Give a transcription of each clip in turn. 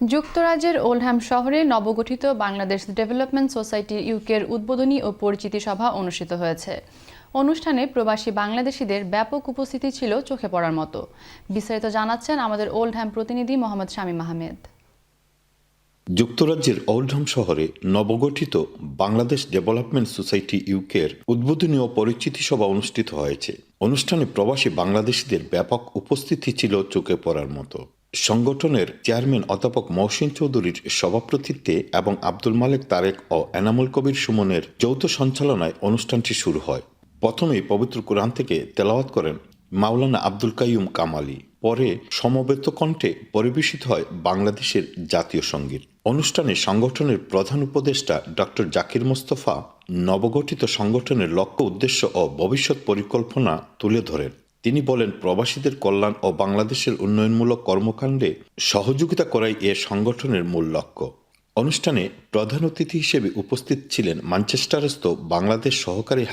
যুক্তরাজ্যের ওল্ডহ্যাম শহরে নবগঠিত বাংলাদেশ ডেভেলপমেন্ট সোসাইটি ইউকের উদ্বোধনী ও পরিচিতি সভা অনুষ্ঠিত হয়েছে। অনুষ্ঠানে প্রবাসী বাংলাদেশিদের ব্যাপক উপস্থিতি ছিল চোখে পড়ার মতো। বিস্তারিত জানাচ্ছেন আমাদের ওল্ডহ্যাম প্রতিনিধি মোহাম্মদ শামীম আহমেদ। যুক্তরাজ্যের ওল্ডহ্যাম শহরে নবগঠিত বাংলাদেশ ডেভেলপমেন্ট সোসাইটি ইউকের উদ্বোধনী ও পরিচিতি সভা অনুষ্ঠিত হয়েছে। অনুষ্ঠানে প্রবাসী বাংলাদেশিদের ব্যাপক উপস্থিতি ছিল চোখে পড়ার মতো। সংগঠনের চেয়ারম্যান অধ্যাপক মহসিন চৌধুরীর সভাপতিত্বে এবং আব্দুল মালেক তারেক ও এনামুল কবির সুমনের যৌথ সঞ্চালনায় অনুষ্ঠানটি শুরু হয়। প্রথমেই পবিত্র কোরআন থেকে তেলাওয়াত করেন মাওলানা আব্দুল কাইয়ুম কামালি। পরে সমবেত কণ্ঠে পরিবেশিত হয় বাংলাদেশের জাতীয় সঙ্গীত। অনুষ্ঠানে সংগঠনের প্রধান উপদেষ্টা ডক্টর জাকির মোস্তফা নবগঠিত সংগঠনের লক্ষ্য, উদ্দেশ্য ও ভবিষ্যৎ পরিকল্পনা তুলে ধরেন। তিনি বলেন, প্রবাসীদের কল্যাণ ও বাংলাদেশের উন্নয়নমূলক কর্মকাণ্ডে সহযোগিতা করাই এ সংগঠনের মূল লক্ষ্য। অনুষ্ঠানে প্রধান অতিথি হিসেবে উপস্থিত ছিলেন ম্যানচেস্টারস্থ বাংলাদেশ সহকারী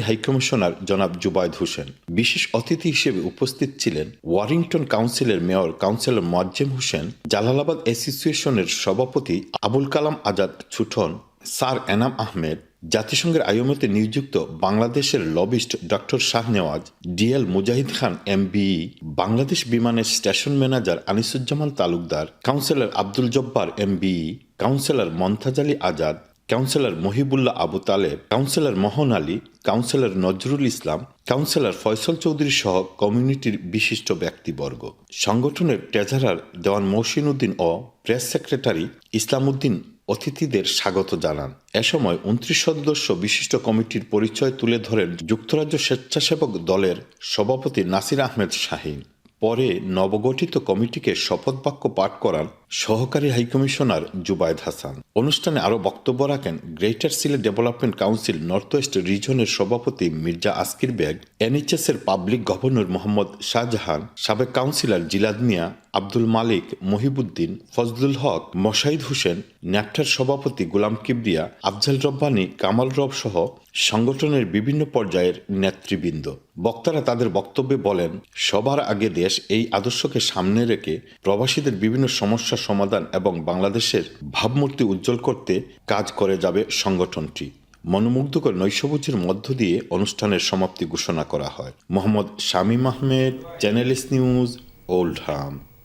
হাইকমিশনার জনাব জুবায়েদ হোসেন। বিশেষ অতিথি হিসেবে উপস্থিত ছিলেন ওয়ারিংটন কাউন্সিলের মেয়র কাউন্সিলর মোয়াজ্জেম হোসেন, জালালাবাদ অ্যাসোসিয়েশনের সভাপতি আবুল কালাম আজাদ ছুটন, স্যার এনাম আহমেদ, জাতিসংঘের আইওএমতে নিযুক্ত বাংলাদেশের lobbyist doctor Shahnewaz, DL Mujahid Khan MBE, Bangladesh বিমানের station manager Anisuzzaman Talukdar, councillor Abdul Jabbar MBE, councillor Montaz Ali Azad, councillor Mohibullah Abu Taleb, councillor Mohan Ali, councillor Nazrul Islam, councillor Foysol Chowdhury সহ কমিউনিটির বিশিষ্ট ব্যক্তিবর্গ। সংগঠনের ট্রেজারার দেওয়ান মহসিন উদ্দিন ও প্রেস সেক্রেটারি ইসলাম উদ্দিন অতিথিদের স্বাগত জানান। এ সময় 29 সদস্য বিশিষ্ট কমিটির পরিচয় তুলে ধরেন যুক্তরাজ্য স্বেচ্ছাসেবক দলের সভাপতি নাসির আহমেদ শাহীন। পরে নবগঠিত কমিটিকে শপথ বাক্য পাঠ করান সহকারী হাইকমিশনার জুবায়েদ হাসান। অনুষ্ঠানে আরও বক্তব্য রাখেন greater Sylhet development council north west রিজনের সভাপতি মির্জা আসকির বেগ, এনএইচএস-এর পাবলিক গভর্নর মোহাম্মদ শাহজাহান, সাবেক কাউন্সিলর জিলাদ মিয়া, আব্দুল মালিক, মহিবুদ্দিন, ফজলুল হক, মশাহিদ হোসেন, ন্যাপটার সভাপতি গোলাম কিবরিয়া, আফজাল রব্বানী, কামাল রব সহ সংগঠনের বিভিন্ন পর্যায়ের নেতৃবৃন্দ। বক্তারা তাদের বক্তব্যে বলেন, সবার আগে দেশ এই আদর্শকে সামনে রেখে প্রবাসীদের বিভিন্ন সমস্যা সমাধান এবং বাংলাদেশের ভাবমূর্তি উজ্জ্বল করতে কাজ করে যাবে সংগঠনটি। মনোমুগ্ধকর নৈশভোজের মধ্য দিয়ে অনুষ্ঠানের সমাপ্তি ঘোষণা করা হয়। Mohammad Shamim Ahmed, channel S news, Oldham.